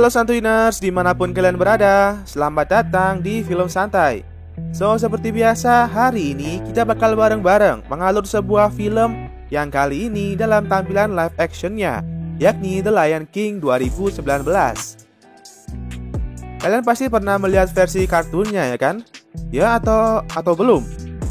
Halo Santuiners, dimanapun kalian berada, selamat datang di Film Santai. Seperti biasa, hari ini kita bakal bareng-bareng mengalur sebuah film yang kali ini dalam tampilan live actionnya, yakni The Lion King 2019. Kalian pasti pernah melihat versi kartunnya ya kan? Ya atau belum?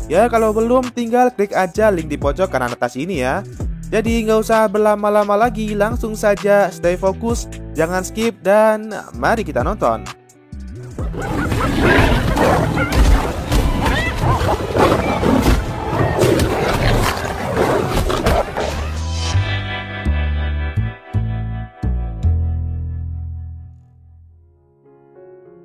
Ya kalau belum, tinggal klik aja link di pojok kanan atas ini ya. Jadi nggak usah berlama-lama lagi, langsung saja stay fokus, jangan skip, dan mari kita nonton.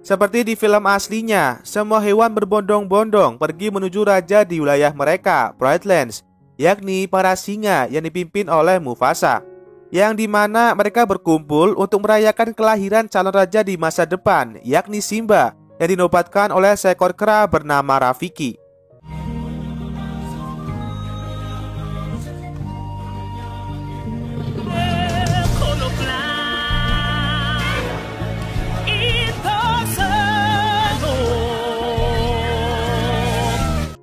Seperti di film aslinya, semua hewan berbondong-bondong pergi menuju raja di wilayah mereka, Brightlands, yakni para singa yang dipimpin oleh Mufasa, yang dimana mereka berkumpul untuk merayakan kelahiran calon raja di masa depan, yakni Simba, yang dinobatkan oleh seekor kera bernama Rafiki.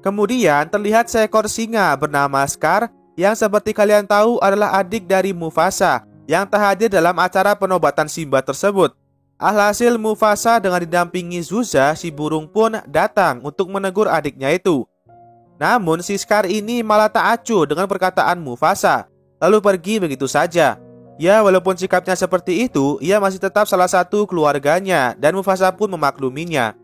Kemudian terlihat seekor singa bernama Scar yang seperti kalian tahu adalah adik dari Mufasa yang tak hadir dalam acara penobatan Simba tersebut. Alhasil Mufasa dengan didampingi Zuza, si burung pun datang untuk menegur adiknya itu. Namun si Scar ini malah tak acuh dengan perkataan Mufasa, lalu pergi begitu saja. Ya walaupun sikapnya seperti itu, ia masih tetap salah satu keluarganya dan Mufasa pun memakluminya.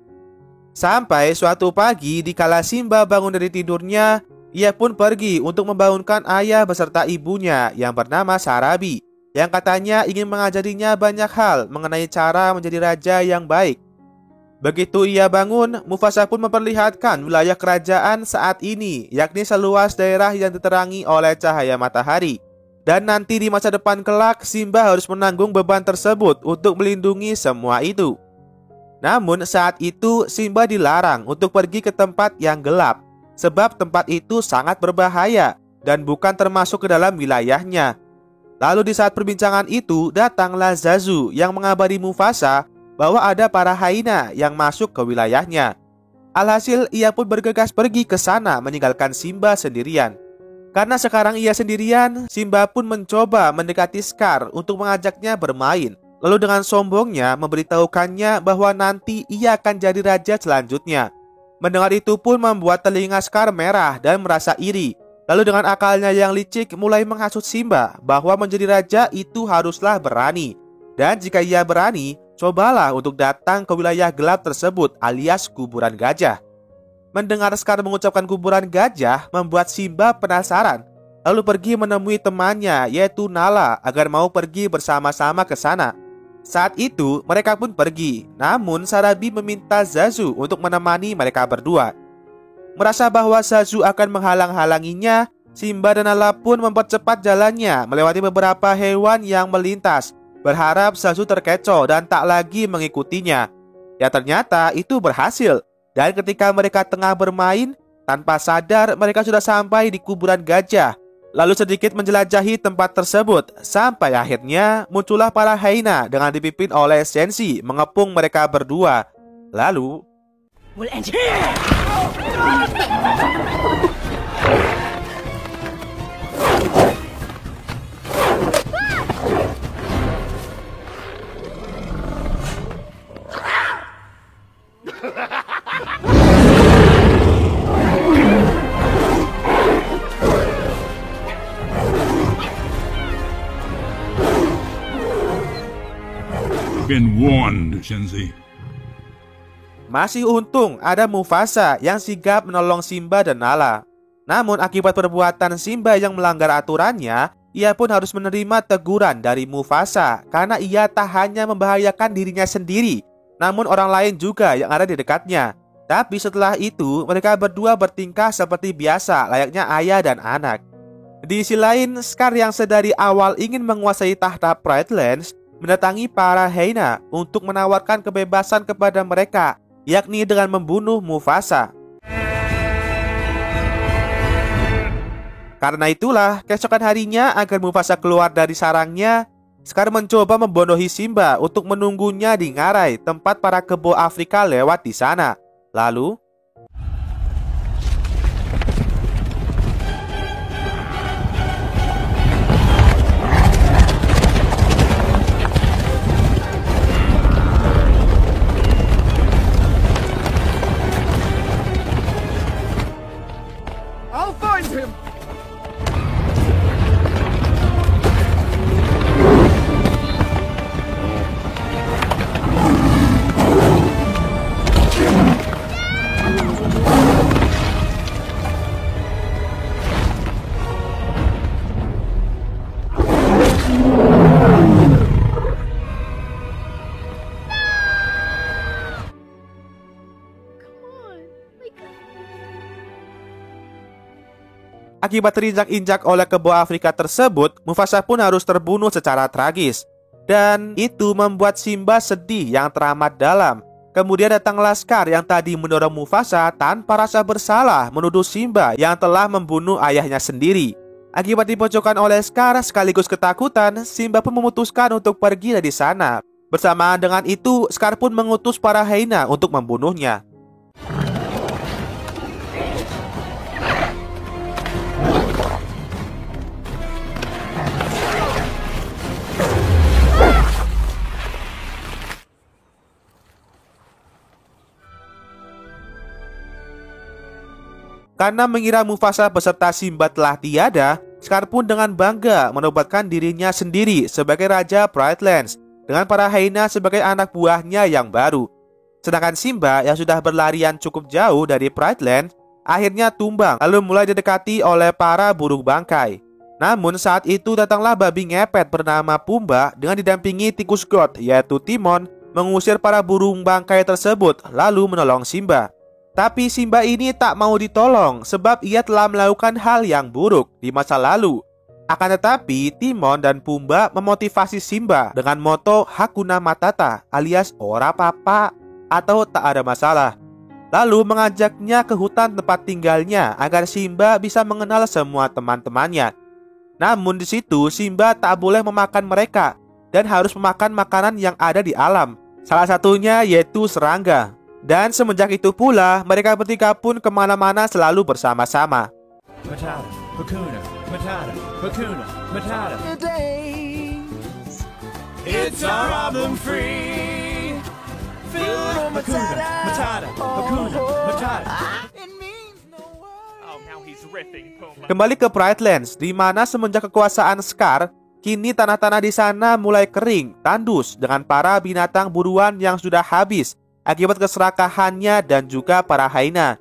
Sampai suatu pagi dikala Simba bangun dari tidurnya, ia pun pergi untuk membangunkan ayah beserta ibunya yang bernama Sarabi, yang katanya ingin mengajarinya banyak hal mengenai cara menjadi raja yang baik. Begitu ia bangun, Mufasa pun memperlihatkan wilayah kerajaan saat ini, yakni seluas daerah yang diterangi oleh cahaya matahari. Dan nanti di masa depan kelak, Simba harus menanggung beban tersebut untuk melindungi semua itu. Namun saat itu Simba dilarang untuk pergi ke tempat yang gelap, sebab tempat itu sangat berbahaya dan bukan termasuk ke dalam wilayahnya. Lalu di saat perbincangan itu datanglah Zazu yang mengabari Mufasa bahwa ada para hyena yang masuk ke wilayahnya. Alhasil ia pun bergegas pergi ke sana meninggalkan Simba sendirian. Karena sekarang ia sendirian, Simba pun mencoba mendekati Scar untuk mengajaknya bermain. Lalu dengan sombongnya memberitahukannya bahwa nanti ia akan jadi raja selanjutnya. Mendengar itu pun membuat telinga Scar merah dan merasa iri. Lalu dengan akalnya yang licik mulai menghasut Simba bahwa menjadi raja itu haruslah berani. Dan jika ia berani, cobalah untuk datang ke wilayah gelap tersebut alias kuburan gajah. Mendengar Scar mengucapkan kuburan gajah membuat Simba penasaran. Lalu pergi menemui temannya yaitu Nala agar mau pergi bersama-sama ke sana. Saat itu mereka pun pergi, namun Sarabi meminta Zazu untuk menemani mereka berdua. Merasa bahwa Zazu akan menghalang-halanginya, Simba dan Nala pun mempercepat jalannya melewati beberapa hewan yang melintas, berharap Zazu terkecoh dan tak lagi mengikutinya. Ya ternyata itu berhasil, dan ketika mereka tengah bermain, tanpa sadar mereka sudah sampai di kuburan gajah. Lalu sedikit menjelajahi tempat tersebut, sampai akhirnya muncullah para hyena dengan dipimpin oleh Sensi mengepung mereka berdua. Lalu been warned, Shenzi. masih untung ada Mufasa yang sigap menolong Simba dan Nala. Namun akibat perbuatan Simba yang melanggar aturannya, ia pun harus menerima teguran dari Mufasa karena ia tak hanya membahayakan dirinya sendiri, namun orang lain juga yang ada di dekatnya. Tapi setelah itu mereka berdua bertingkah seperti biasa layaknya ayah dan anak. Di sisi lain, Scar yang sedari awal ingin menguasai tahta Brightlands mendatangi para hyena untuk menawarkan kebebasan kepada mereka, yakni dengan membunuh Mufasa. Karena itulah, keesokan harinya agar Mufasa keluar dari sarangnya, Scar mencoba membodohi Simba untuk menunggunya di ngarai tempat para kebo Afrika lewat di sana. Lalu, I'll find him! akibat terinjak-injak oleh kebo Afrika tersebut, Mufasa pun harus terbunuh secara tragis. Dan itu membuat Simba sedih yang teramat dalam. Kemudian datanglah Scar yang tadi mendorong Mufasa tanpa rasa bersalah menuduh Simba yang telah membunuh ayahnya sendiri. Akibat dipojokkan oleh Scar sekaligus ketakutan, Simba pun memutuskan untuk pergi dari sana. Bersamaan dengan itu, Scar pun mengutus para hyena untuk membunuhnya. Karena mengira Mufasa beserta Simba telah tiada, Scar pun dengan bangga menobatkan dirinya sendiri sebagai Raja Brightlands dengan para hyena sebagai anak buahnya yang baru. Sedangkan Simba yang sudah berlarian cukup jauh dari Brightlands akhirnya tumbang lalu mulai didekati oleh para burung bangkai. Namun saat itu datanglah babi ngepet bernama Pumba dengan didampingi tikus god yaitu Timon mengusir para burung bangkai tersebut lalu menolong Simba. Tapi Simba ini tak mau ditolong sebab ia telah melakukan hal yang buruk di masa lalu. Akan tetapi Timon dan Pumba memotivasi Simba dengan moto Hakuna Matata alias ora papa atau tak ada masalah. Lalu mengajaknya ke hutan tempat tinggalnya agar Simba bisa mengenal semua teman-temannya. Namun di situ Simba tak boleh memakan mereka dan harus memakan makanan yang ada di alam. Salah satunya yaitu serangga. Dan semenjak itu pula mereka bertiga pun kemana-mana selalu bersama-sama. Matata, Hakuna, Matata, Hakuna, Matata. It's our problem-free. Hakuna, Matata, Hakuna, Matata. Kembali ke Brightlands, di mana semenjak kekuasaan Scar, kini tanah-tanah di sana mulai kering, tandus dengan para binatang buruan yang sudah habis akibat keserakahannya dan juga para hyena.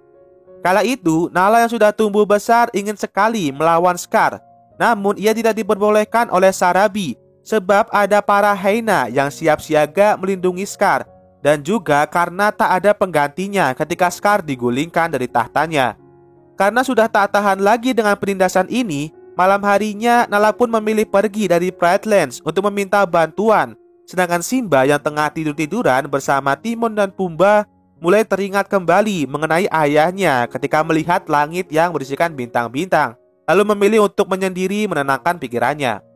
Kala itu, Nala yang sudah tumbuh besar ingin sekali melawan Scar. Namun ia tidak diperbolehkan oleh Sarabi sebab ada para hyena yang siap siaga melindungi Scar. Dan juga karena tak ada penggantinya ketika Scar digulingkan dari tahtanya. Karena sudah tak tahan lagi dengan penindasan ini, malam harinya Nala pun memilih pergi dari Brightlands untuk meminta bantuan. Sedangkan Simba yang tengah tidur-tiduran bersama Timon dan Pumba mulai teringat kembali mengenai ayahnya ketika melihat langit yang berisikan bintang-bintang. Lalu memilih untuk menyendiri menenangkan pikirannya.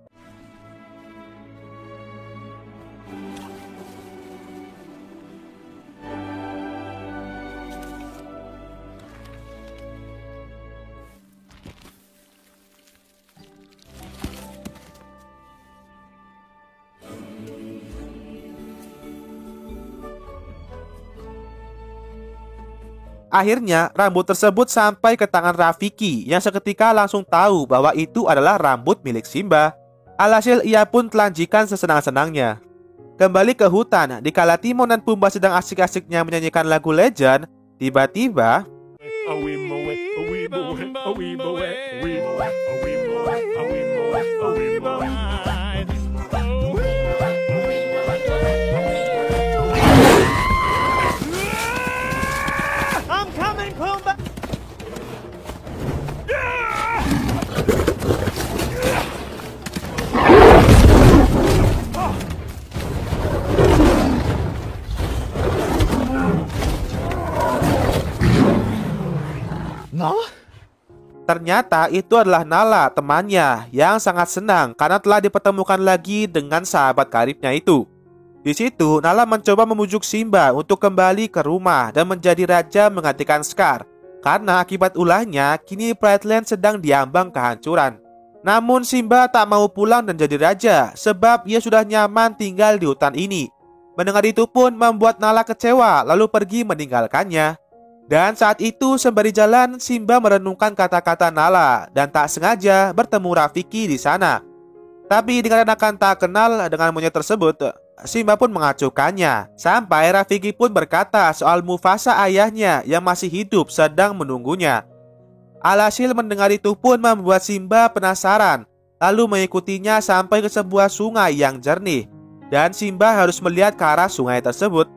Akhirnya, rambut tersebut sampai ke tangan Rafiki yang seketika langsung tahu bahwa itu adalah rambut milik Simba. Alhasil ia pun telanjikan sesenang-senangnya. Kembali ke hutan, dikala Timon dan Pumba sedang asik-asiknya menyanyikan lagu Legend, tiba-tiba Ternyata itu adalah Nala, temannya, yang sangat senang karena telah dipertemukan lagi dengan sahabat karibnya itu. Di situ, Nala mencoba membujuk Simba untuk kembali ke rumah dan menjadi raja menggantikan Scar. Karena akibat ulahnya, kini Pride Land sedang diambang kehancuran. Namun Simba tak mau pulang dan jadi raja, sebab ia sudah nyaman tinggal di hutan ini. Mendengar itu pun membuat Nala kecewa, lalu pergi meninggalkannya. Dan saat itu sembari jalan, Simba merenungkan kata-kata Nala dan tak sengaja bertemu Rafiki di sana. Tapi dikarenakan tak kenal dengan monyet tersebut, Simba pun mengacuhkannya. Sampai Rafiki pun berkata soal Mufasa ayahnya yang masih hidup sedang menunggunya. Alhasil mendengar itu pun membuat Simba penasaran, lalu mengikutinya sampai ke sebuah sungai yang jernih. Dan Simba harus melihat ke arah sungai tersebut.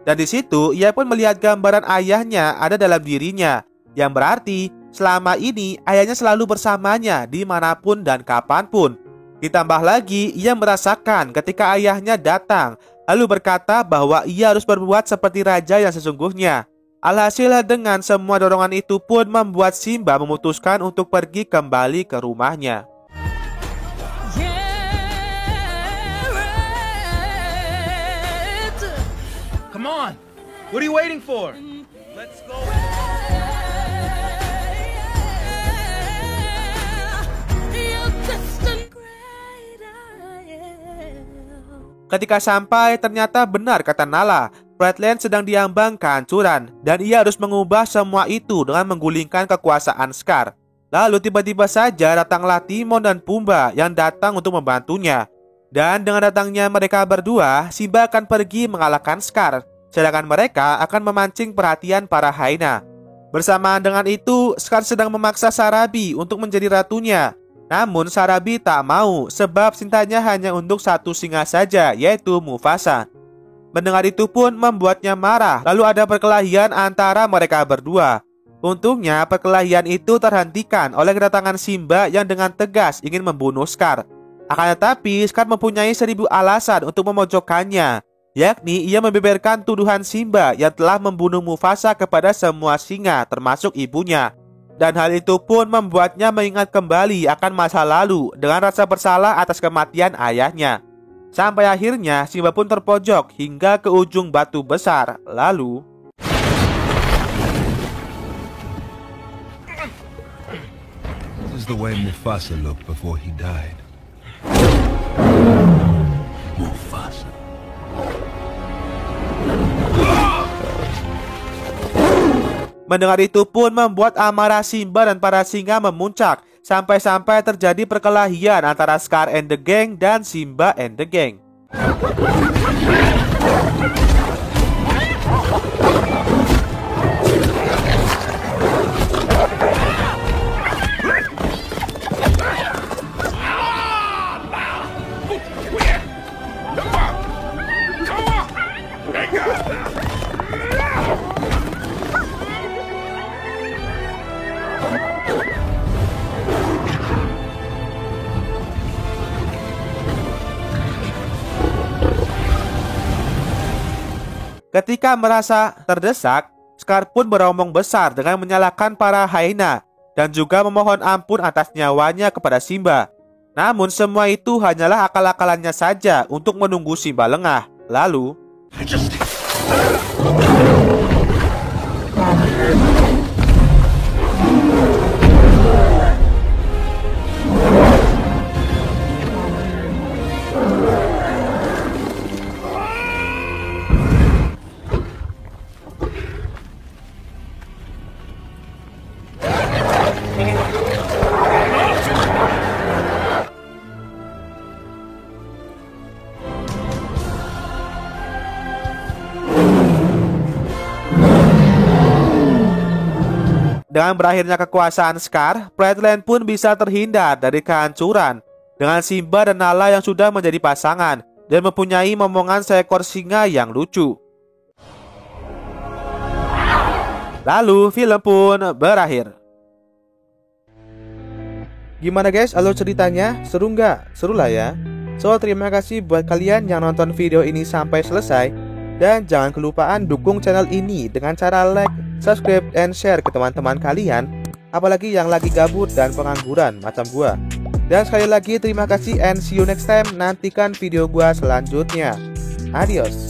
Dan di situ ia pun melihat gambaran ayahnya ada dalam dirinya, yang berarti selama ini ayahnya selalu bersamanya dimanapun dan kapanpun. Ditambah lagi ia merasakan ketika ayahnya datang, lalu berkata bahwa ia harus berbuat seperti raja yang sesungguhnya. Alhasil dengan semua dorongan itu pun membuat Simba memutuskan untuk pergi kembali ke rumahnya. Come on! What are you waiting for? Let's go! Ketika sampai, ternyata benar kata Nala, Pride Land sedang diambang kehancuran dan ia harus mengubah semua itu dengan menggulingkan kekuasaan Scar. Lalu tiba-tiba saja datanglah Timon dan Pumbaa yang datang untuk membantunya. Dan dengan datangnya mereka berdua, Simba akan pergi mengalahkan Scar, sedangkan mereka akan memancing perhatian para hyena. Bersamaan dengan itu, Scar sedang memaksa Sarabi untuk menjadi ratunya. Namun Sarabi tak mau sebab cintanya hanya untuk satu singa saja, yaitu Mufasa. Mendengar itu pun membuatnya marah, lalu ada perkelahian antara mereka berdua. Untungnya perkelahian itu terhentikan oleh kedatangan Simba yang dengan tegas ingin membunuh Scar. Akan tetapi Scar mempunyai 1000 alasan untuk memojokkannya, yakni ia membeberkan tuduhan Simba yang telah membunuh Mufasa kepada semua singa termasuk ibunya. Dan hal itu pun membuatnya mengingat kembali akan masa lalu dengan rasa bersalah atas kematian ayahnya. Sampai akhirnya Simba pun terpojok hingga ke ujung batu besar. Lalu This is the way Mufasa looked before he died. Mufasa. mendengar itu pun membuat amarah Simba dan para singa memuncak, sampai-sampai terjadi perkelahian antara Scar and the Gang dan Simba and the Gang. Ketika merasa terdesak, Scar pun beromong besar dengan menyalahkan para hyena dan juga memohon ampun atas nyawanya kepada Simba. Namun semua itu hanyalah akal-akalannya saja untuk menunggu Simba lengah. Lalu dengan berakhirnya kekuasaan Scar, Pride Land pun bisa terhindar dari kehancuran dengan Simba dan Nala yang sudah menjadi pasangan dan mempunyai momongan seekor singa yang lucu. Lalu film pun berakhir. Gimana guys, alur ceritanya? Seru nggak? Seru lah ya. So terima kasih buat kalian yang nonton video ini sampai selesai. Dan jangan kelupaan dukung channel ini dengan cara like, subscribe, dan share ke teman-teman kalian. apalagi yang lagi gabut dan pengangguran macam gua. Dan sekali lagi terima kasih and see you next time. Nantikan video gua selanjutnya. Adios.